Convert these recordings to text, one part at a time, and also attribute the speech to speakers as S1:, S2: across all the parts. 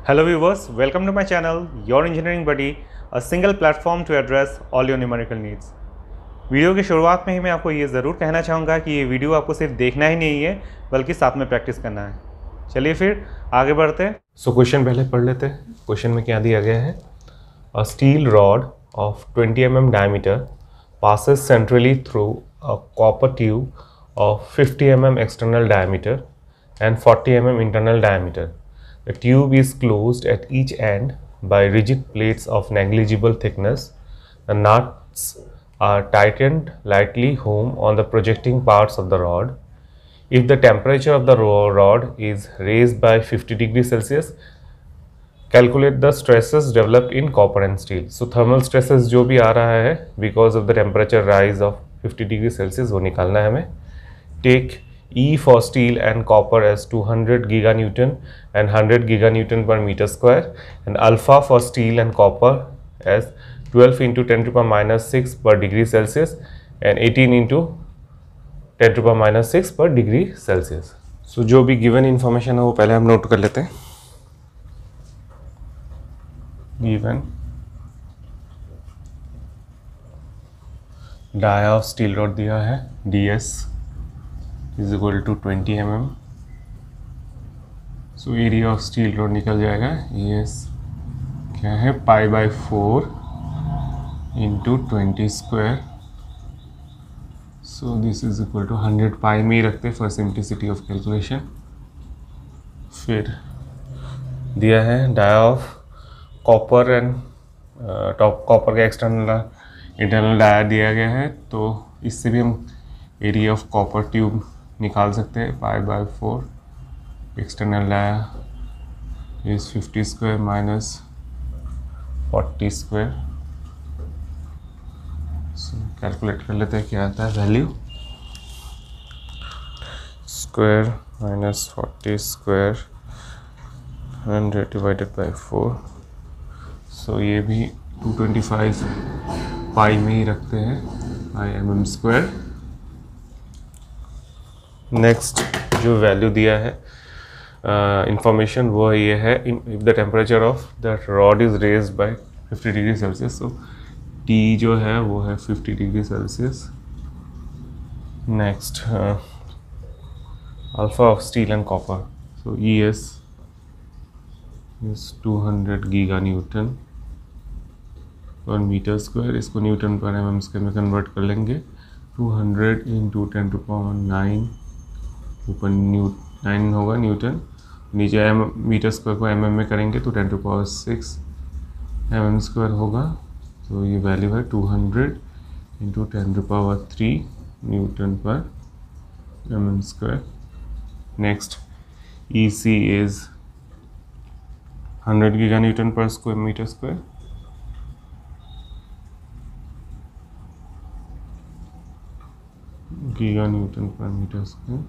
S1: Hello viewers, welcome to my channel, Your Engineering Buddy, a single platform to address all your numerical needs. Video की शुरुआत में ही मैं आपको ये ज़रूर कहना चाहूँगा कि ये वीडियो आपको सिर्फ देखना ही नहीं है बल्कि साथ में प्रैक्टिस करना है। चलिए फिर आगे बढ़ते हैं। क्वेश्चन पहले पढ़ लेते हैं। क्वेश्चन में क्या दिया गया है? A steel rod of 20 mm diameter passes centrally through a copper tube of 50 mm external diameter and 40 mm internal diameter. The tube is closed at each end by rigid plates of negligible thickness. The nuts are tightened lightly home on the projecting parts of the rod. If the temperature of the rod is raised by 50 degrees Celsius, calculate the stresses developed in copper and steel. So thermal stresses जो भी आ रहा है because of the temperature rise of 50 degrees Celsius वो निकालना है हमें. Take E for steel and copper as 200 giganewton and 100 giganewton per meter square, and alpha for steel and copper as 12 into 10 to the power minus 6 per degree Celsius and 18 into 10 to the power minus 6 per degree Celsius. So जो भी given information है वो पहले हम note कर लेते हैं. Given dia of steel rod दिया है ds is equal to 20 mm. So area of steel rod निकल जाएगा ES क्या है pi by 4 into 20 square. So this is equal to 100 pi में ही रखते फॉर सिंप्लिसिटी ऑफ कैलकुलेशन. फिर दिया है dia of copper and top copper का एक्सटर्नल इंटरनल डाया दिया गया है, तो इससे भी हम एरिया ऑफ कॉपर ट्यूब निकाल सकते हैं. Pi by 4 external dia is 50 square minus 40 square. Calculate कर लेते हैं क्या आता है value. Square minus 40 square 100 divided by 4. So ये भी 225 पाई में ही रखते हैं पाई mm स्क्वायर. नेक्स्ट जो वैल्यू दिया है इंफॉर्मेशन वो ये है. If the temperature of the rod is raised by 50 degree Celsius, so T जो है वो है 50 degree Celsius. Next alpha of steel and copper, so E S is 200 giga newton per metre square. इसको Newton पर M square में convert कर लेंगे. 200 into 10 to power 9, ऊपर 9 होगा न्यूटन, नीचे एम मीटर स्क्वायर को एम में करेंगे तो 10 टू पावर 6 mm स्क्वायर होगा. तो ये वैल्यू है 200 into 10 to power 3 newton per mm square. Next E C is 100 giga newton per square metre square. Giga newton per metre square.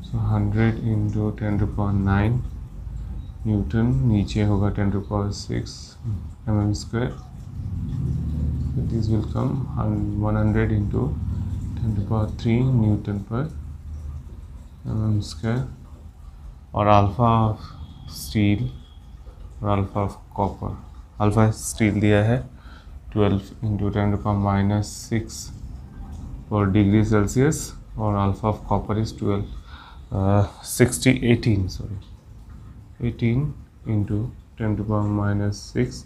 S1: So 100 into 10 to power 9 newton, नीचे होगा 10 to power 6 mm square. This will come 100 into 10 to power 3 newton per mm square. और alpha of steel और alpha of copper. Alpha steel दिया है 12 into 10 to power minus 6 per degree Celsius, और alpha of copper is 18 into 10 to power minus 6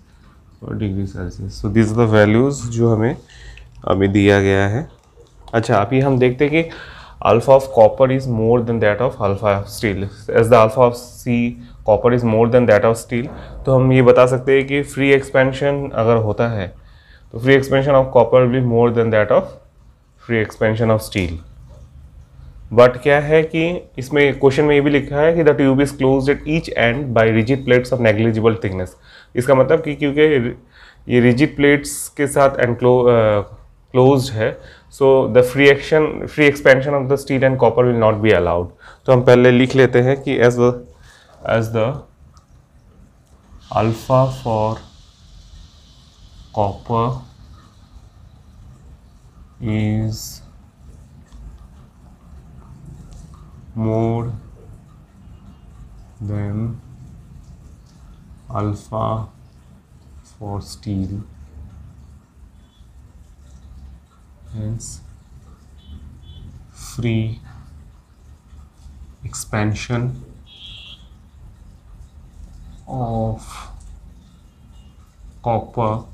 S1: per degree Celsius. So this are the values जो हमें अभी दिया गया है. अच्छा, अभी हम देखते हैं कि alpha of copper is more than that of alpha of steel. As the alpha of C copper is more than that of steel, तो हम ये बता सकते हैं कि फ्री एक्सपेंशन अगर होता है तो free expansion of copper will be more than that of free expansion of steel. But क्या है कि इसमें क्वेश्चन में ये भी लिखा है कि the tube is closed at each end by rigid plates of negligible thickness. इसका मतलब कि क्योंकि ये रिजिड प्लेट्स के साथ क्लोज्ड है, so the free expansion of the steel and copper will not be allowed. तो हम पहले लिख लेते हैं कि as the alpha for copper is more than alpha for steel, hence free expansion of copper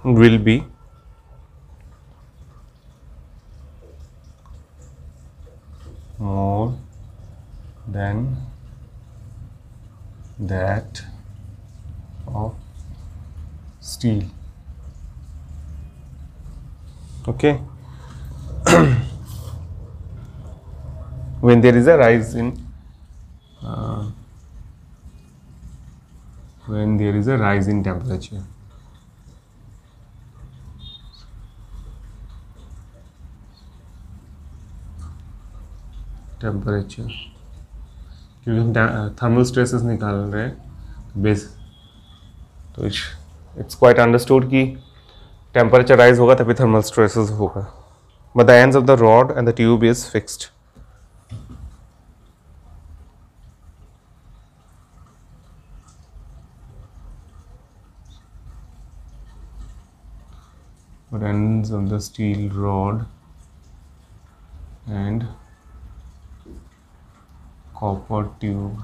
S1: will be more than that of steel. Okay. When there is a rise in temperature. क्योंकि हम thermal stresses निकाल रहे हैं base, तो it's quite understood कि temperature rise होगा तभी thermal stresses होगा. But the ends of the rod and the tube is fixed. But ends of the steel rod and copper tube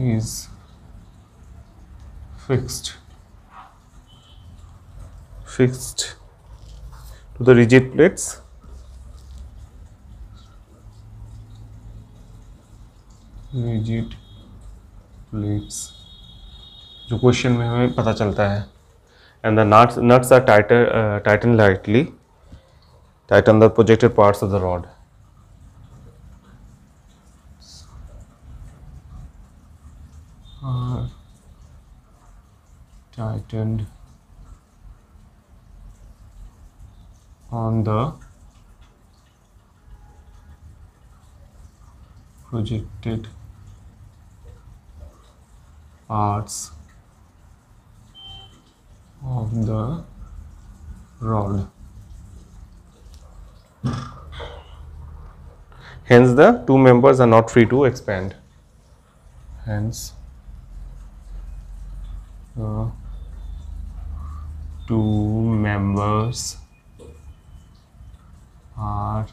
S1: is fixed to the rigid plates. जो question में हमें पता चलता है. And the nuts are tightened lightly. Tighten the projected parts of the rod. Are tightened on the projected parts of the rod. Hence the two members are not free to expand. Hence the two members are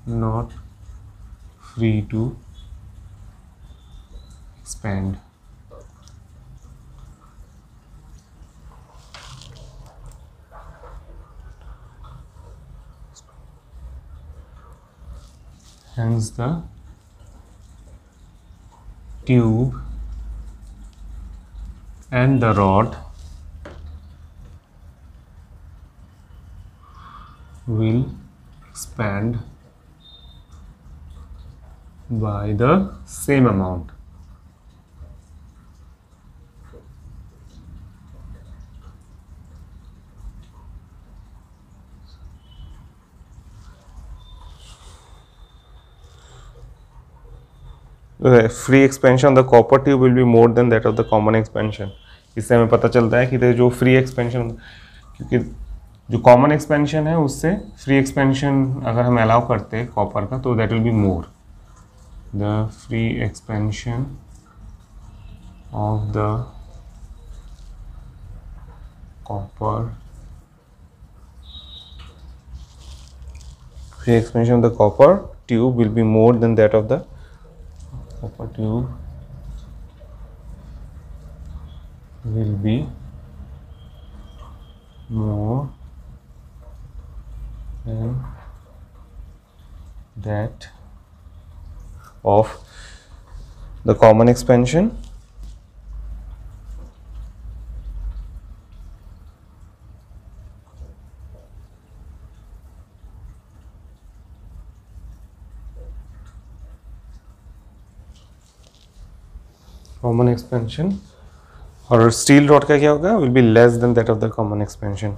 S1: not free to expand. Hence the tube and the rod will expand by the same amount. The free expansion of the copper tube will be more than that of the common expansion. इससे हमें पता चलता है कि जो free expansion, क्योंकि जो common expansion है उससे फ्री एक्सपेंशन अगर हम अलाउ करते हैं कॉपर का, तो that will be more. The free expansion of the copper tube will be more than that of the copper tube will be more than that of the common expansion और steel rod का क्या होगा, will be less than that of the common expansion.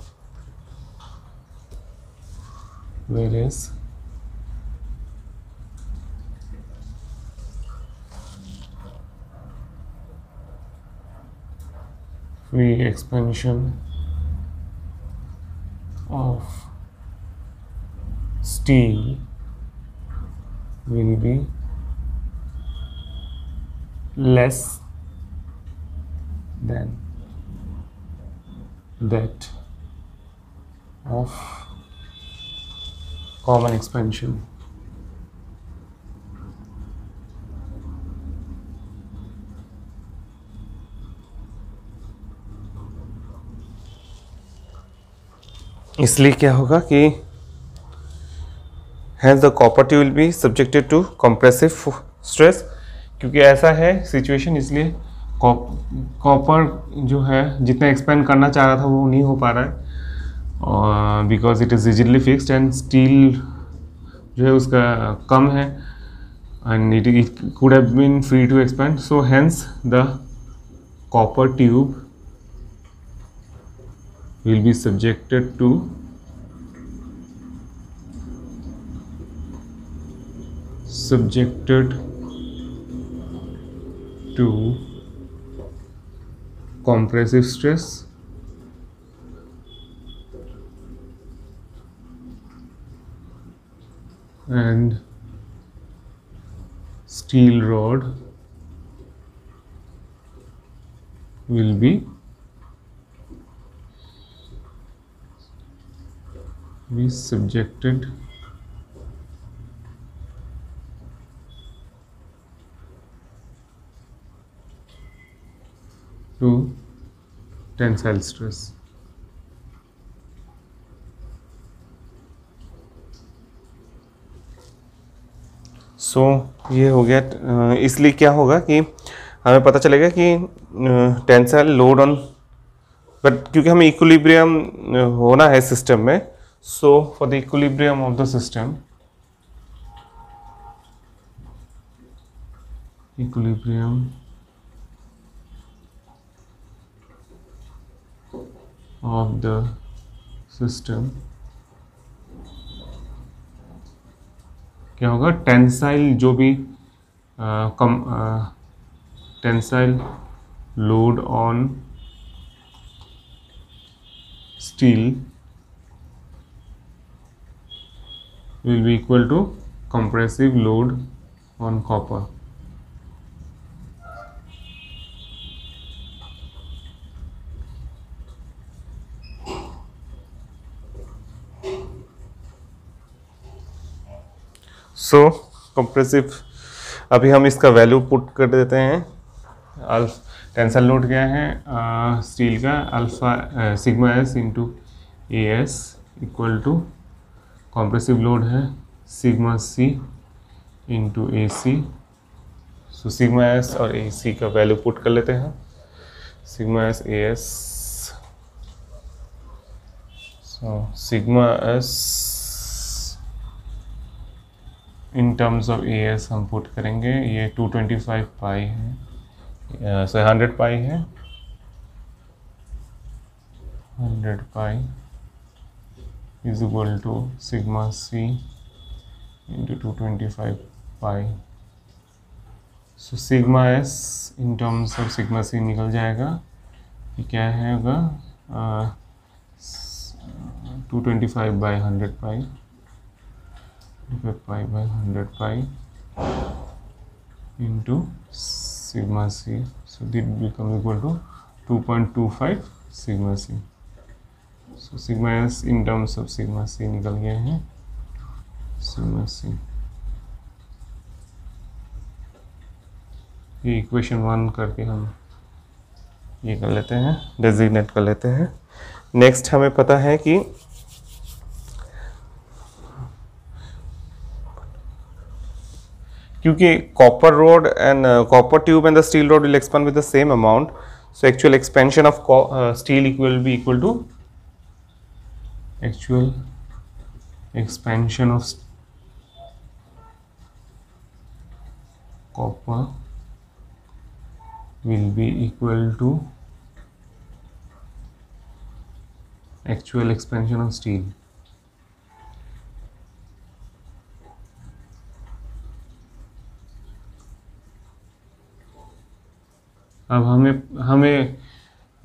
S1: whereas free expansion
S2: of steel will be less than that of common expansion. इसलिए क्या होगा कि hence the copper tube will be subjected to compressive stress, क्योंकि ऐसा है situation, इसलिए copper जो है जितना एक्सपेंड करना चाह रहा था वो नहीं हो पा रहा है, because it is rigidly fixed, and steel जो है उसका कम है, and it could have been free to expand, so hence the copper tube will be subjected to compressive stress and steel rod will be subjected to tensile stress. सो ये हो गया। इसलिए क्या होगा कि हमें पता चलेगा कि टेंसाइल लोड ऑन, बट क्योंकि हमें इक्विलिब्रियम होना है सिस्टम में, so for the equilibrium of the system, क्या होगा, टेंसाइल जो भी tensile load on steel will be equal to compressive load on copper. So compressive, अभी हम इसका वैल्यू पुट कर देते हैं। टेंसाइल लोड क्या है स्टील का, alpha sigma S into A S equal to compressive load है sigma C into A C. So sigma S और ए सी का वैल्यू पुट कर लेते हैं। Sigma S A S, so sigma S in terms of A S हम put करेंगे, ये 225 पाई है, सो 100 पाई है, 100 पाई is equal to sigma c into 225 pi. So sigma s in terms of sigma c निकल जाएगा, ये क्या है होगा 225 by 100 pi, 225 pi by 100 pi into sigma c, so this becomes equal to 2.25 sigma c. So sigma s in terms of sigma c निकल गए हैं, sigma c, ये इक्वेशन 1 करके हम ये कर लेते हैं, डेजिग्नेट कर लेते हैं। नेक्स्ट हमें पता है कि क्योंकि copper road and copper tube and the steel road will expand with the same amount, so actual expansion of steel will be equal to actual expansion of copper will be equal to actual expansion of steel. अब हमें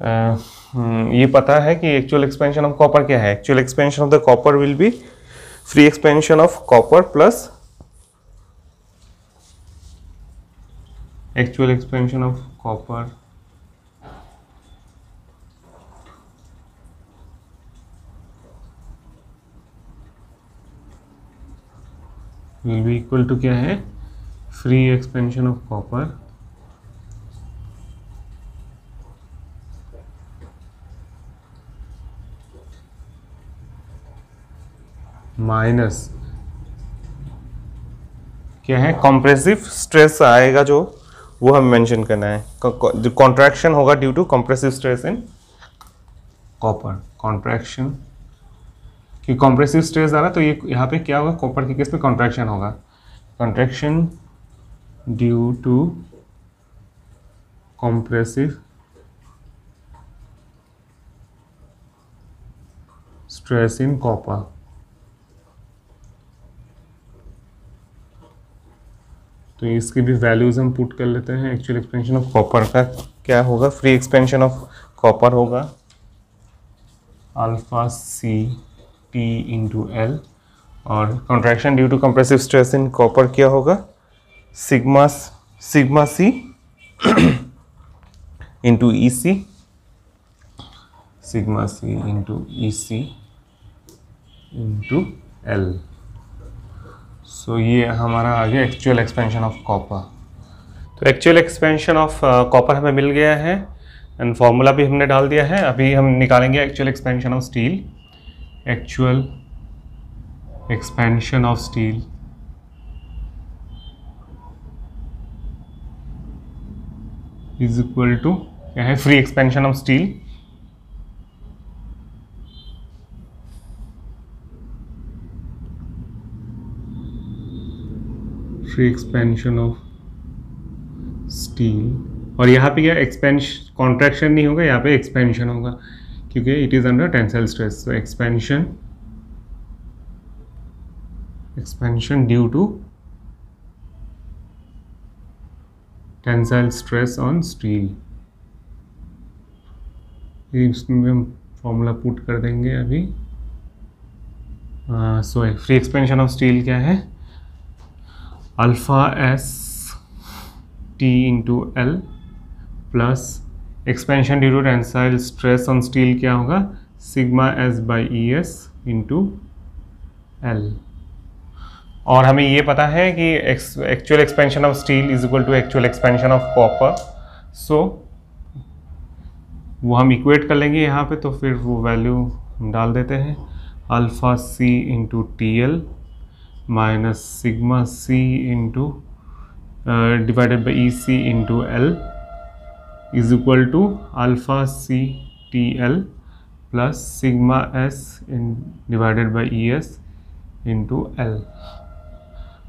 S2: ये पता है कि actual expansion of copper क्या है. Actual expansion of the copper will be free expansion of copper plus actual expansion of copper will be equal to क्या है, free expansion of copper minus क्या है, कॉम्प्रेसिव स्ट्रेस आएगा जो, वो हम मेंशन करना है. जो कॉन्ट्रैक्शन होगा due to compressive stress in copper. Contraction कि कॉम्प्रेसिव स्ट्रेस आ रहा है तो ये यहाँ पे क्या होगा, कॉपर के केस में कॉन्ट्रैक्शन होगा. Contraction due to compressive stress in copper. तो इसकी भी वैल्यूज हम पुट कर लेते हैं. एक्चुअल एक्सपेंशन ऑफ कॉपर का क्या होगा, फ्री एक्सपेंशन ऑफ कॉपर होगा alpha C T into L, और contraction due to compressive stress in copper क्या होगा, sigma C into E C, sigma C into E C into L. So ये हमारा आ गया एक्चुअल एक्सपेंशन ऑफ कॉपर. तो actual expansion of copper हमें मिल गया है एंड फॉर्मूला भी हमने डाल दिया है. अभी हम निकालेंगे actual expansion of steel. Actual expansion of steel is equal to क्या है, free expansion of steel free expansion of steel. और यहाँ पे क्या एक्सपेंशन, कॉन्ट्रैक्शन नहीं होगा, यहाँ पे एक्सपेंशन होगा क्योंकि it is under tensile stress. So expansion due to tensile stress on steel. इसमें हम फॉर्मूला पुट कर देंगे अभी. So free expansion of steel क्या है, alpha S T into L plus expansion due to tensile stress on steel क्या होगा, sigma S by E S into L. और हमें ये पता है कि actual expansion of steel is equal to actual expansion of copper. सो वो हम इक्वेट कर लेंगे यहाँ पे, तो फिर वो वैल्यू हम डाल देते हैं. Alpha C into T L minus sigma C into divided by E C into L is equal to alpha C T L plus sigma S divided by E S into L.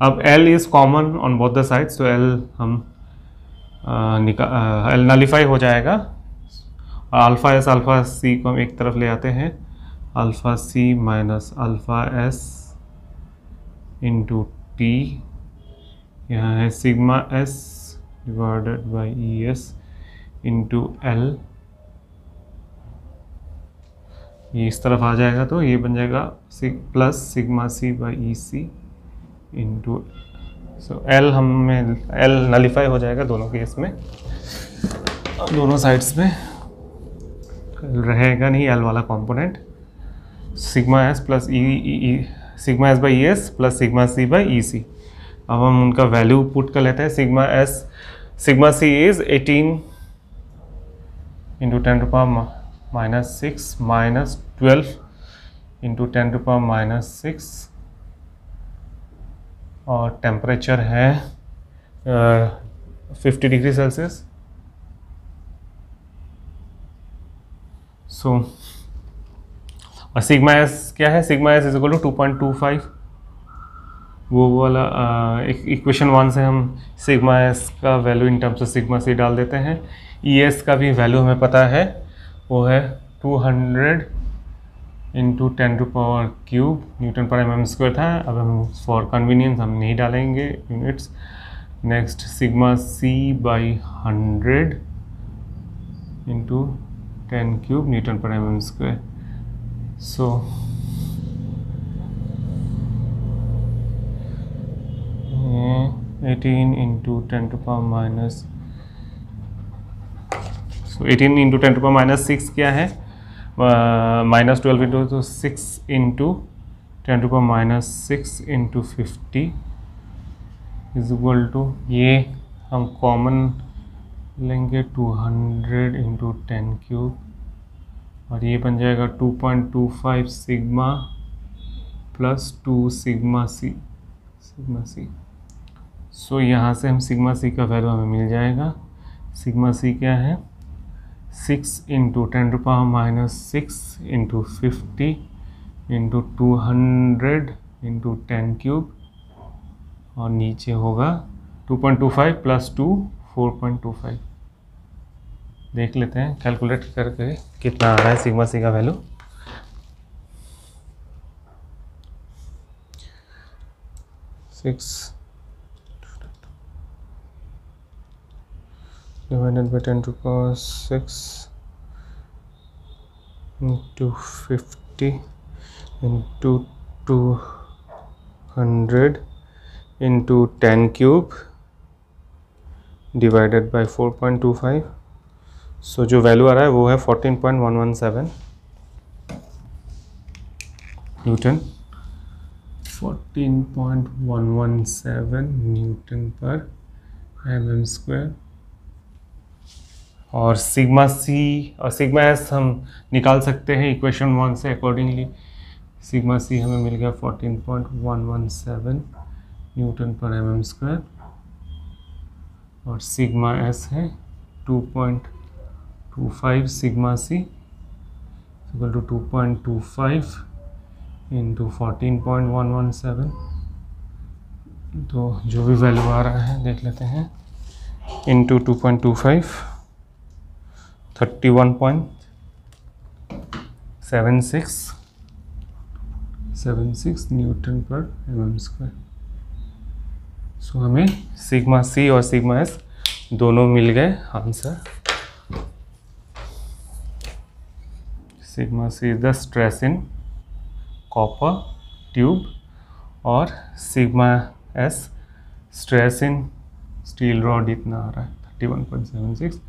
S2: अब L is common on both the sides, तो L हम L nullify हो जाएगा. Alpha सी को हम एक तरफ ले आते हैं, alpha C minus alpha S into T, यहाँ है sigma S divided by E S into L. ये इस तरफ आ जाएगा तो ये बन जाएगा plus sigma C by E C into. So L हमें एल नलीफाई हो जाएगा दोनों केस में, दोनों साइड्स में रहेगा नहीं एल वाला component. Sigma S plus sigma S by E S plus sigma C by E C. अब हम उनका वैल्यू पुट कर लेते हैं. Sigma C is 18 into 10 to power minus 6 minus 12 into 10 to power minus 6, और टेम्परेचर है 50 degree Celsius. सो और sigma S क्या है, sigma S is equal to 2.25. वो वाला इक्वेशन 1 से हम सिग्मा एस का value in terms of sigma C डाल देते हैं. ई एस का भी वैल्यू हमें पता है, वो है 200 into 10 to power cube newton per mm square था. अब हम फॉर कन्वीनियंस हम नहीं डालेंगे units. Next sigma C by 100 into 10 cube newton per mm square. So ये 18 into 10 to power minus, so 18 into 10 to power minus 6 क्या है, minus 12 into, तो 6 into 10 to power minus 6 into 50 is equal to, ये हम common लेंगे 200 into 10 cube, और ये बन जाएगा 2.25 सिग्मा प्लस 2 सिग्मा सी। सो यहाँ से हम सिग्मा सी का वैल्यू हमें मिल जाएगा। सिग्मा सी क्या है, 6 into 10 to power minus 6 into 50 into 200 into 10 cube, और नीचे होगा 2.25 प्लस 2 4.25। देख लेते हैं कैलकुलेट करके कितना आ रहा है सिग्मा सी का value. Divided by 10 to power 6 into 50 into 200 into 10 cube divided by 4.25। सो जो वैल्यू आ रहा है वो है 14.117 newton, 14.117 newton per mm square. और सिग्मा सी और सिग्मा एस हम निकाल सकते हैं इक्वेशन 1 से अकॉर्डिंगली। सिग्मा सी हमें मिल गया 14.117 न्यूटन पर mm स्क्वायर, और सिग्मा एस है 2.25 sigma C equal to 2.25 into 14.117। तो जो भी वैल्यू आ रहा है देख लेते हैं, into 2.25 31.76 newton per mm square. So हमें सिग्मा सी और सिग्मा एस दोनों मिल गए answer. Sigma C is the stress in copper tube, और sigma S stress in steel rod इतना आ रहा है 31.76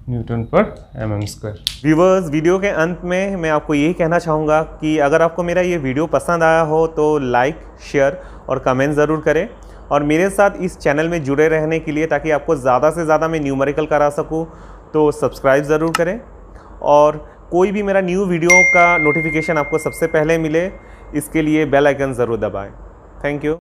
S2: newton per mm square.
S1: Viewers, video के अंत में मैं आपको यही कहना चाहूँगा कि अगर आपको मेरा ये वीडियो पसंद आया हो तो लाइक, शेयर और कमेंट ज़रूर करें, और मेरे साथ इस चैनल में जुड़े रहने के लिए, ताकि आपको ज़्यादा से ज़्यादा मैं न्यूमेरिकल करा सकूँ, तो सब्सक्राइब ज़रूर करें। और कोई भी मेरा न्यू वीडियो का नोटिफिकेशन आपको सबसे पहले मिले, इसके लिए बेल आइकन ज़रूर दबाएं। Thank you.